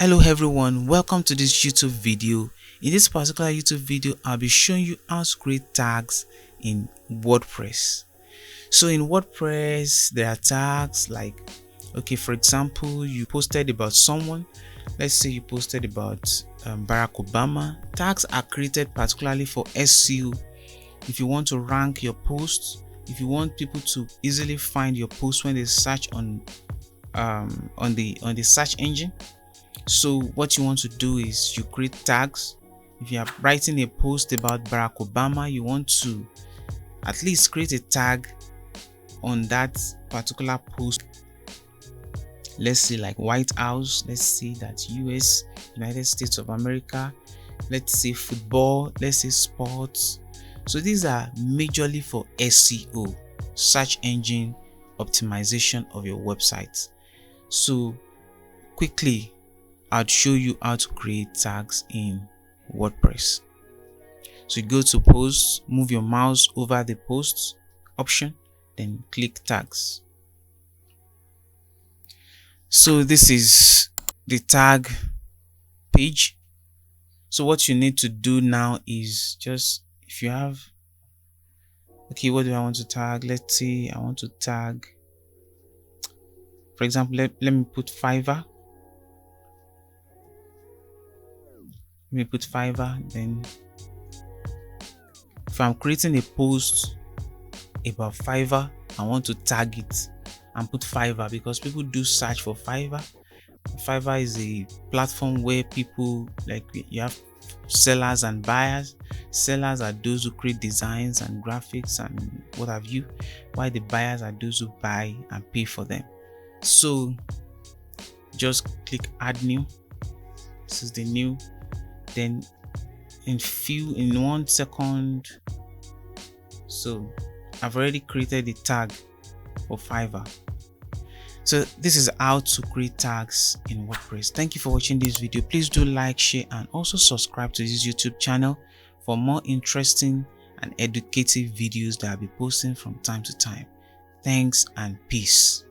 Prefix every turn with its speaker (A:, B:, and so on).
A: Hello everyone, welcome to this YouTube video. In this particular YouTube video, I'll be showing you how to create tags in WordPress. So in WordPress, there are tags like, for example, you posted about someone. Let's say you posted about Barack Obama. Tags are created particularly for SEO. If you want to rank your posts, if you want people to easily find your post when they search on the search engine. So what you want to do is you create tags. If you are writing a post about Barack Obama, you want to at least create a tag on that particular post. Let's say like White House, let's say that US, United States of America, let's say football, let's say sports. So these are majorly for SEO, search engine optimization of your website. So quickly, I'll show you how to create tags in WordPress. So you go to posts, move your mouse over the posts option, then click tags. So this is the tag page. So what you need to do now is just, if you have, what do I want to tag? Let's say I want to tag, for example, let me put Fiverr. Let me put Fiverr. Then if I'm creating a post about Fiverr, I want to tag it and put Fiverr because people do search for Fiverr. Fiverr is a platform where people, like, you have sellers and buyers. Sellers are those who create designs and graphics and what have you, while the buyers are those who buy and pay for them. So just click add new. This is the new. Then in 1 second, so I've already created the tag for Fiverr. So this is how to create tags in WordPress. Thank you for watching this video. Please do like, share, and also subscribe to this YouTube channel for more interesting and educative videos that I'll be posting from time to time. Thanks and peace.